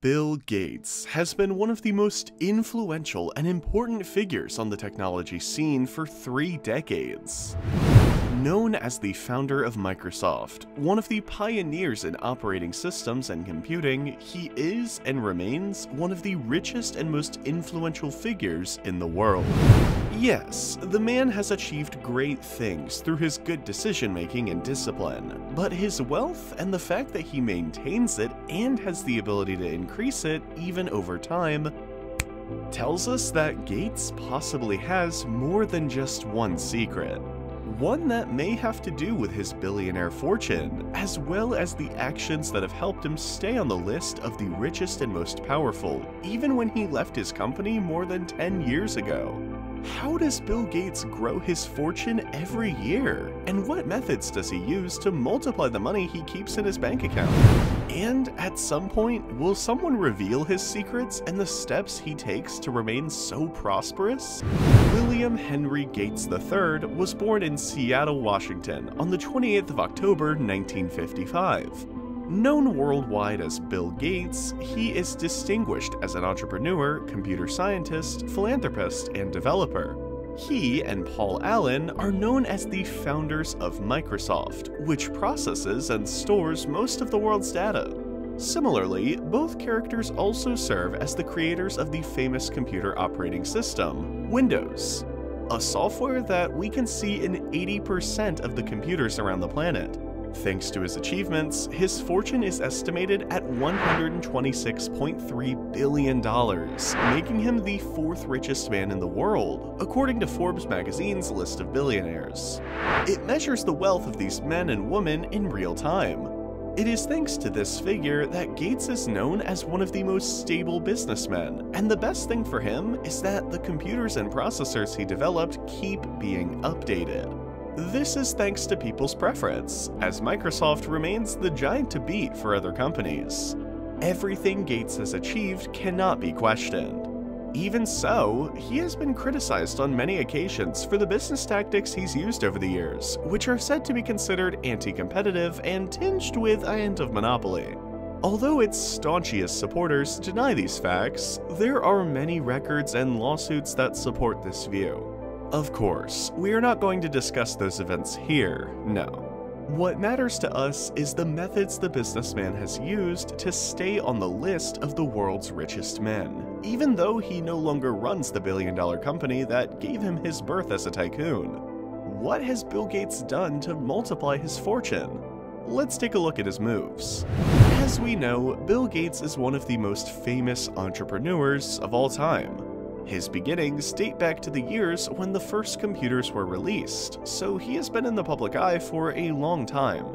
Bill Gates has been one of the most influential and important figures on the technology scene for 3 decades. Known as the founder of Microsoft, one of the pioneers in operating systems and computing, he is and remains one of the richest and most influential figures in the world. Yes, the man has achieved great things through his good decision-making and discipline, but his wealth and the fact that he maintains it and has the ability to increase it even over time tells us that Gates possibly has more than just one secret. One that may have to do with his billionaire fortune, as well as the actions that have helped him stay on the list of the richest and most powerful, even when he left his company more than 10 years ago. How does Bill Gates grow his fortune every year? And what methods does he use to multiply the money he keeps in his bank account? And at some point, will someone reveal his secrets and the steps he takes to remain so prosperous? William Henry Gates III was born in Seattle, Washington on the 28th of October, 1955. Known worldwide as Bill Gates, he is distinguished as an entrepreneur, computer scientist, philanthropist, and developer. He and Paul Allen are known as the founders of Microsoft, which processes and stores most of the world's data. Similarly, both characters also serve as the creators of the famous computer operating system, Windows, a software that we can see in 80% of the computers around the planet. Thanks to his achievements, his fortune is estimated at $126.3 billion, making him the 4th richest man in the world, according to Forbes magazine's list of billionaires. It measures the wealth of these men and women in real time. It is thanks to this figure that Gates is known as one of the most stable businessmen, and the best thing for him is that the computers and processors he developed keep being updated. This is thanks to people's preference, as Microsoft remains the giant to beat for other companies. Everything Gates has achieved cannot be questioned. Even so, he has been criticized on many occasions for the business tactics he's used over the years, which are said to be considered anti-competitive and tinged with a hint of monopoly. Although its staunchest supporters deny these facts, there are many records and lawsuits that support this view. Of course, we are not going to discuss those events here, no. What matters to us is the methods the businessman has used to stay on the list of the world's richest men, even though he no longer runs the billion-dollar company that gave him his birth as a tycoon. What has Bill Gates done to multiply his fortune? Let's take a look at his moves. As we know, Bill Gates is one of the most famous entrepreneurs of all time. His beginnings date back to the years when the first computers were released, so he has been in the public eye for a long time.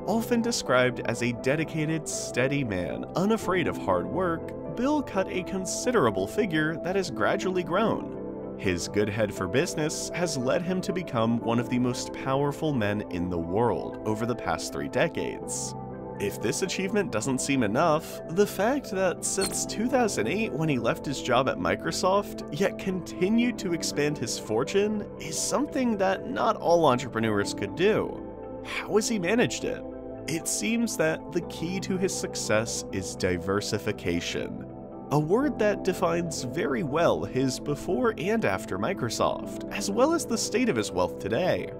Often described as a dedicated, steady man, unafraid of hard work, Bill cut a considerable figure that has gradually grown. His good head for business has led him to become one of the most powerful men in the world over the past 3 decades. If this achievement doesn't seem enough, the fact that since 2008 when he left his job at Microsoft, yet continued to expand his fortune, is something that not all entrepreneurs could do. How has he managed it? It seems that the key to his success is diversification, a word that defines very well his before and after Microsoft, as well as the state of his wealth today.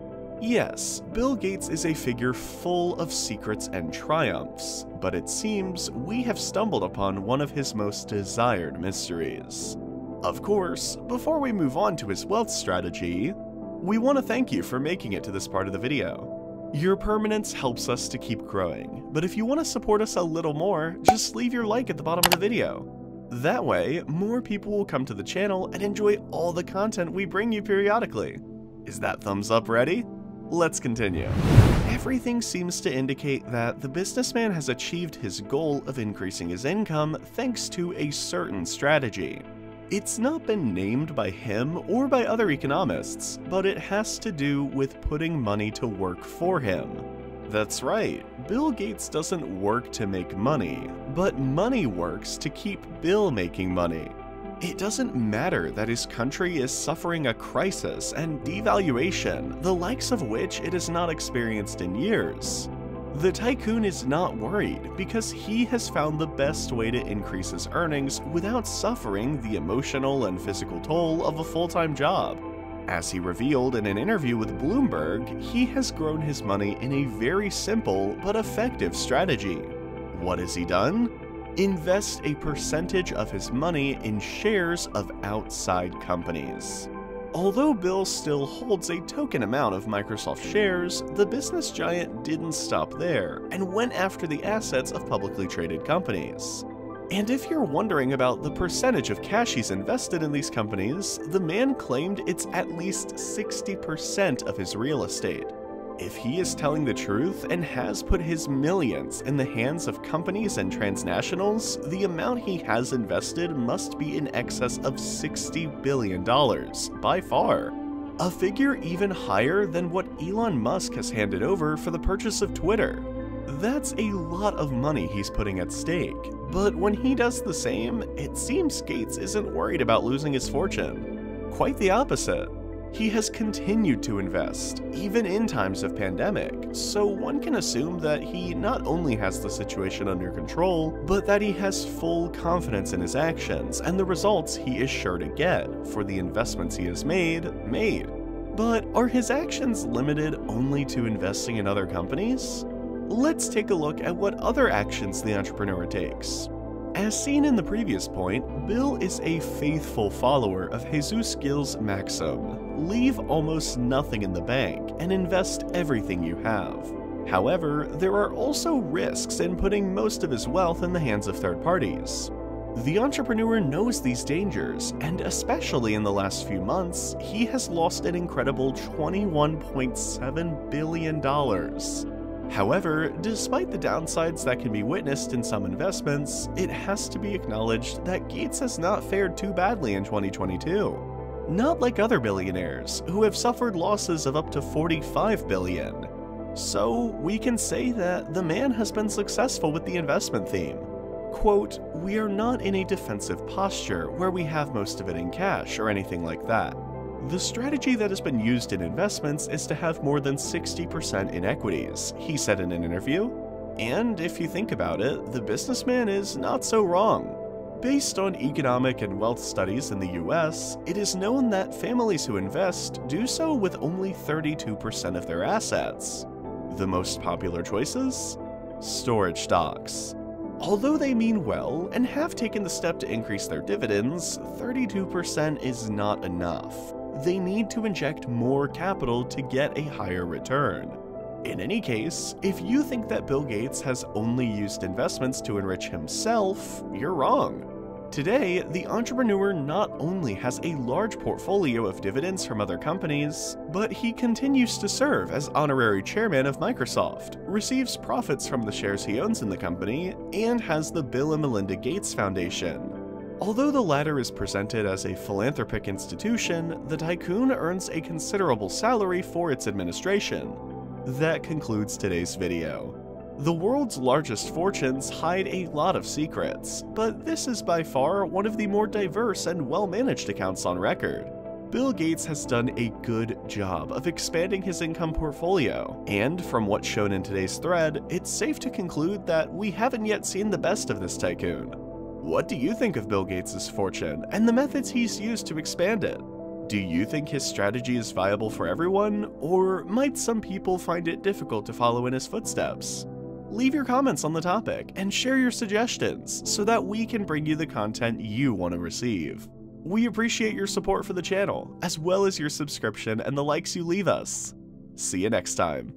Yes, Bill Gates is a figure full of secrets and triumphs, but it seems we have stumbled upon one of his most desired mysteries. Of course, before we move on to his wealth strategy, we want to thank you for making it to this part of the video. Your permanence helps us to keep growing, but if you want to support us a little more, just leave your like at the bottom of the video. That way, more people will come to the channel and enjoy all the content we bring you periodically. Is that thumbs up ready? Let's continue. Everything seems to indicate that the businessman has achieved his goal of increasing his income thanks to a certain strategy. It's not been named by him or by other economists, but it has to do with putting money to work for him. That's right, Bill Gates doesn't work to make money, but money works to keep Bill making money. It doesn't matter that his country is suffering a crisis and devaluation, the likes of which it has not experienced in years. The tycoon is not worried because he has found the best way to increase his earnings without suffering the emotional and physical toll of a full-time job. As he revealed in an interview with Bloomberg, he has grown his money in a very simple but effective strategy. What has he done? Invest a percentage of his money in shares of outside companies. Although Bill still holds a token amount of Microsoft shares, the business giant didn't stop there and went after the assets of publicly traded companies. And if you're wondering about the percentage of cash he's invested in these companies, the man claimed it's at least 60% of his real estate. If he is telling the truth and has put his millions in the hands of companies and transnationals, the amount he has invested must be in excess of $60 billion, by far. A figure even higher than what Elon Musk has handed over for the purchase of Twitter. That's a lot of money he's putting at stake, but when he does the same, it seems Gates isn't worried about losing his fortune. Quite the opposite. He has continued to invest, even in times of pandemic, so one can assume that he not only has the situation under control, but that he has full confidence in his actions and the results he is sure to get for the investments he has made. But are his actions limited only to investing in other companies? Let's take a look at what other actions the entrepreneur takes. As seen in the previous point, Bill is a faithful follower of Jesus Gil's maxim, leave almost nothing in the bank and invest everything you have. However, there are also risks in putting most of his wealth in the hands of third parties. The entrepreneur knows these dangers, and especially in the last few months, he has lost an incredible $21.7 billion. However, despite the downsides that can be witnessed in some investments, it has to be acknowledged that Gates has not fared too badly in 2022. Not like other billionaires, who have suffered losses of up to $45 billion. So, we can say that the man has been successful with the investment theme. Quote, "We are not in a defensive posture where we have most of it in cash or anything like that. The strategy that has been used in investments is to have more than 60% in equities," he said in an interview. And if you think about it, the businessman is not so wrong. Based on economic and wealth studies in the US, it is known that families who invest do so with only 32% of their assets. The most popular choices? Storage stocks. Although they mean well and have taken the step to increase their dividends, 32% is not enough. They need to inject more capital to get a higher return. In any case, if you think that Bill Gates has only used investments to enrich himself, you're wrong. Today, the entrepreneur not only has a large portfolio of dividends from other companies, but he continues to serve as honorary chairman of Microsoft, receives profits from the shares he owns in the company, and has the Bill and Melinda Gates Foundation. Although the latter is presented as a philanthropic institution, the tycoon earns a considerable salary for its administration. That concludes today's video. The world's largest fortunes hide a lot of secrets, but this is by far one of the more diverse and well-managed accounts on record. Bill Gates has done a good job of expanding his income portfolio, and from what's shown in today's thread, it's safe to conclude that we haven't yet seen the best of this tycoon. What do you think of Bill Gates' fortune and the methods he's used to expand it? Do you think his strategy is viable for everyone, or might some people find it difficult to follow in his footsteps? Leave your comments on the topic and share your suggestions so that we can bring you the content you want to receive. We appreciate your support for the channel, as well as your subscription and the likes you leave us. See you next time.